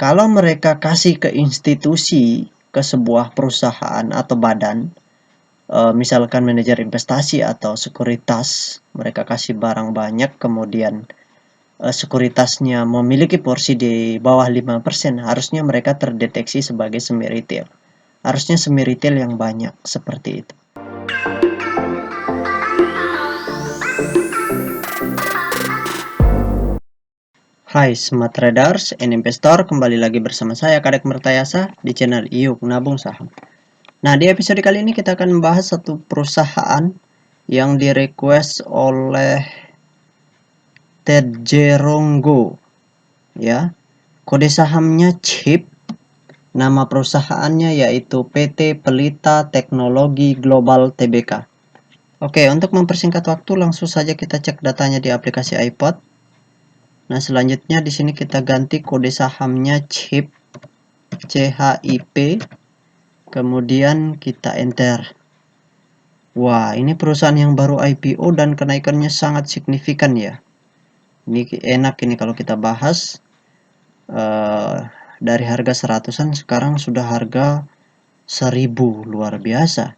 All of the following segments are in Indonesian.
Kalau mereka kasih ke institusi, ke sebuah perusahaan atau badan, misalkan manajer investasi atau sekuritas, mereka kasih barang banyak, kemudian sekuritasnya memiliki porsi di bawah 5%, harusnya mereka terdeteksi sebagai semi retail. Harusnya semi retail yang banyak, seperti itu. Hai Smart Traders and Investor, kembali lagi bersama saya Kadek Mertayasa di channel Iyuk Nabung Saham. Nah, di episode kali ini kita akan membahas satu perusahaan yang direquest oleh Ted Jerongo, ya. Kode sahamnya CHIP, nama perusahaannya yaitu PT Pelita Teknologi Global Tbk. Oke, untuk mempersingkat waktu langsung saja kita cek datanya di aplikasi iPod. Nah, selanjutnya di sini kita ganti kode sahamnya CHIP, CHIP, kemudian kita enter. Wah, ini perusahaan yang baru IPO dan kenaikannya sangat signifikan ya. Ini enak ini kalau kita bahas. Dari harga 100-an sekarang sudah harga 1000, luar biasa.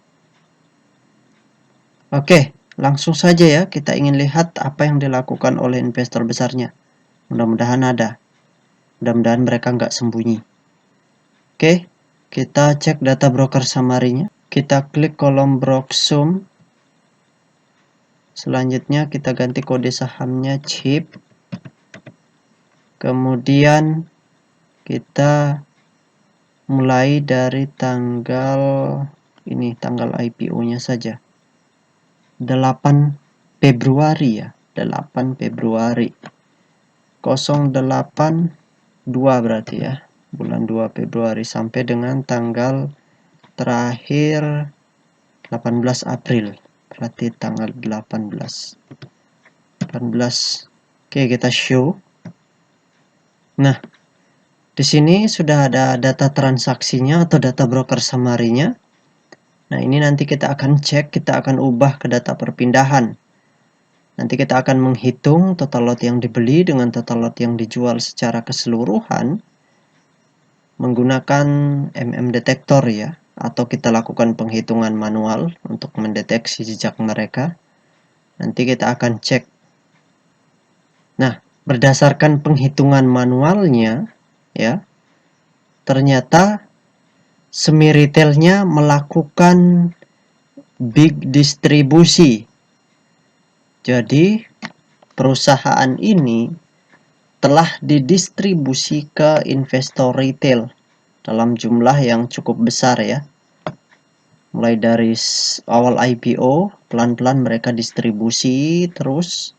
Oke, langsung saja ya, kita ingin lihat apa yang dilakukan oleh investor besarnya. Mudah-mudahan ada. Mudah-mudahan mereka nggak sembunyi. Oke, kita cek data broker summary-nya. Kita klik kolom Broksum. Selanjutnya kita ganti kode sahamnya CHIP. Kemudian kita mulai dari tanggal ini, tanggal IPO-nya saja. 8 Februari ya, 8 Februari. 082 berarti ya. Bulan 2 Februari sampai dengan tanggal terakhir 18 April. Berarti tanggal 18. Oke, kita show. Nah, di sini sudah ada data transaksinya atau data broker summary-nya. Nah, ini nanti kita akan cek, kita akan ubah ke data perpindahan. Nanti kita akan menghitung total lot yang dibeli dengan total lot yang dijual secara keseluruhan menggunakan detektor ya, atau kita lakukan penghitungan manual untuk mendeteksi jejak mereka. Nanti kita akan cek. Nah, berdasarkan penghitungan manualnya ya, ternyata semi retailnya melakukan big distribusi. Jadi perusahaan ini telah didistribusi ke investor retail dalam jumlah yang cukup besar ya. Mulai dari awal IPO, pelan-pelan mereka distribusi, terus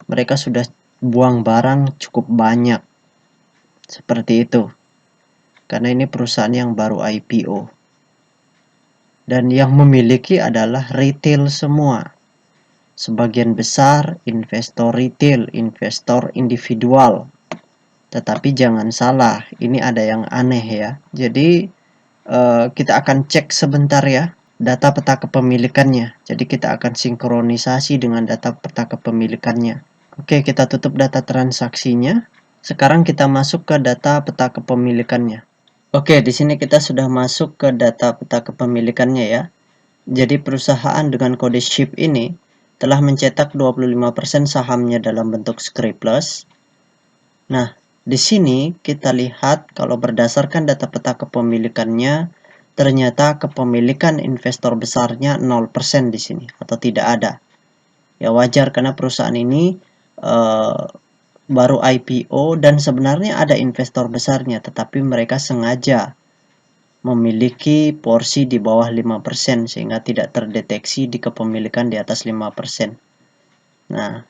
mereka sudah buang barang cukup banyak. Seperti itu. Karena ini perusahaan yang baru IPO. Dan yang memiliki adalah retail semua. Sebagian besar investor retail, investor individual. Tetapi jangan salah, ini ada yang aneh ya. Jadi kita akan cek sebentar ya data peta kepemilikannya. Jadi kita akan sinkronisasi dengan data peta kepemilikannya. Oke, kita tutup data transaksinya. Sekarang kita masuk ke data peta kepemilikannya. Oke, di sini kita sudah masuk ke data peta kepemilikannya ya. Jadi perusahaan dengan kode SHIP ini telah mencetak 25% sahamnya dalam bentuk Scriptless. Nah, di sini kita lihat kalau berdasarkan data peta kepemilikannya, ternyata kepemilikan investor besarnya 0% di sini atau tidak ada. Ya wajar karena perusahaan ini baru IPO dan sebenarnya ada investor besarnya, tetapi mereka sengaja memiliki porsi di bawah 5% sehingga tidak terdeteksi di kepemilikan di atas 5%. Nah,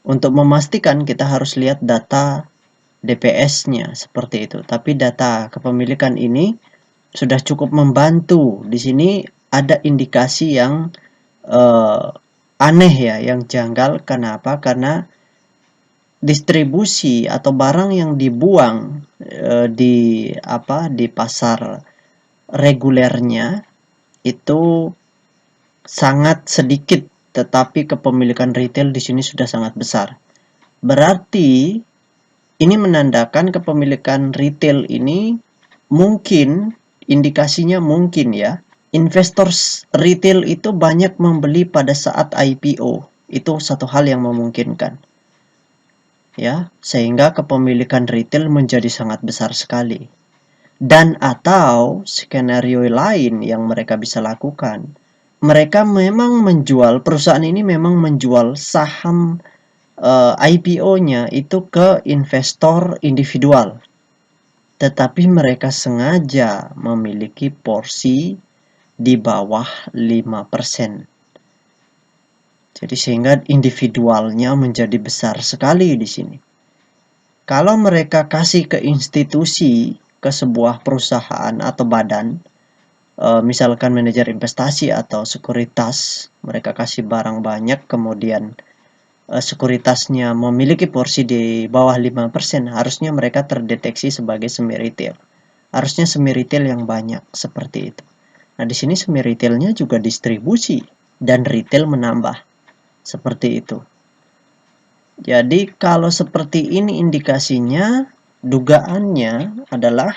untuk memastikan kita harus lihat data DPS-nya seperti itu. Tapi data kepemilikan ini sudah cukup membantu. Di sini ada indikasi yang aneh ya, yang janggal. Kenapa? Karena distribusi atau barang yang dibuang di pasar regulernya itu sangat sedikit, tetapi kepemilikan retail di sini sudah sangat besar. Berarti Ini menandakan kepemilikan retail ini mungkin, indikasinya mungkin ya, investor retail itu banyak membeli pada saat IPO. Itu satu hal yang memungkinkan. Ya, sehingga kepemilikan retail menjadi sangat besar sekali. Dan atau skenario lain yang mereka bisa lakukan, mereka memang menjual, perusahaan ini memang menjual saham IPO-nya itu ke investor individual. Tetapi mereka sengaja memiliki porsi di bawah 5%. Jadi sehingga individualnya menjadi besar sekali di sini. Kalau mereka kasih ke institusi, ke sebuah perusahaan atau badan, misalkan manajer investasi atau sekuritas, mereka kasih barang banyak, kemudian sekuritasnya memiliki porsi di bawah 5%, harusnya mereka terdeteksi sebagai semi retail. Harusnya semi retail yang banyak, seperti itu. Nah, di sini semi retailnya juga distribusi dan retail menambah, seperti itu. Jadi kalau seperti ini indikasinya, dugaannya adalah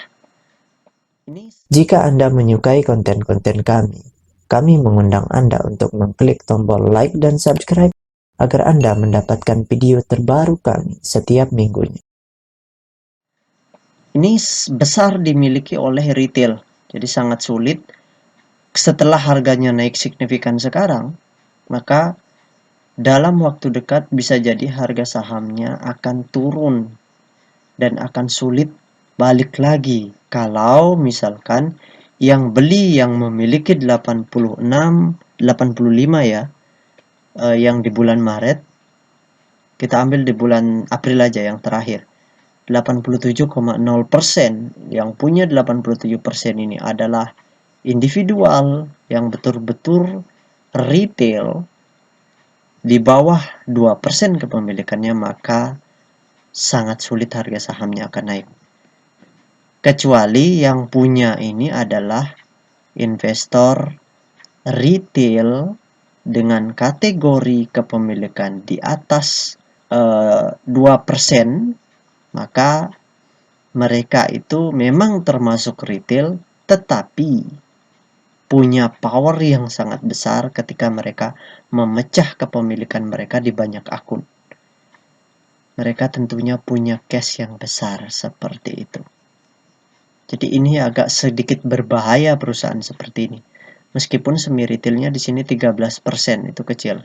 ini. Jika Anda menyukai konten-konten kami mengundang Anda untuk mengklik tombol like dan subscribe agar Anda mendapatkan video terbaru kami setiap minggunya. Ini besar dimiliki oleh retail, jadi sangat sulit. Setelah harganya naik signifikan sekarang, maka dalam waktu dekat bisa jadi harga sahamnya akan turun dan akan sulit balik lagi kalau misalkan yang beli yang memiliki 86, 85 ya, yang di bulan Maret, kita ambil di bulan April aja yang terakhir, 87,0% yang punya 87% ini adalah individual yang betul-betul retail di bawah 2% kepemilikannya, maka sangat sulit harga sahamnya akan naik. Kecuali yang punya ini adalah investor retail dengan kategori kepemilikan di atas 2%, maka mereka itu memang termasuk retail, tetapi punya power yang sangat besar ketika mereka memecah kepemilikan mereka di banyak akun. Mereka tentunya punya cash yang besar, seperti itu. Jadi ini agak sedikit berbahaya perusahaan seperti ini. Meskipun semi retailnya di sini 13%, itu kecil.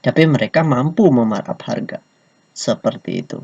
Tapi mereka mampu memarap harga. Seperti itu.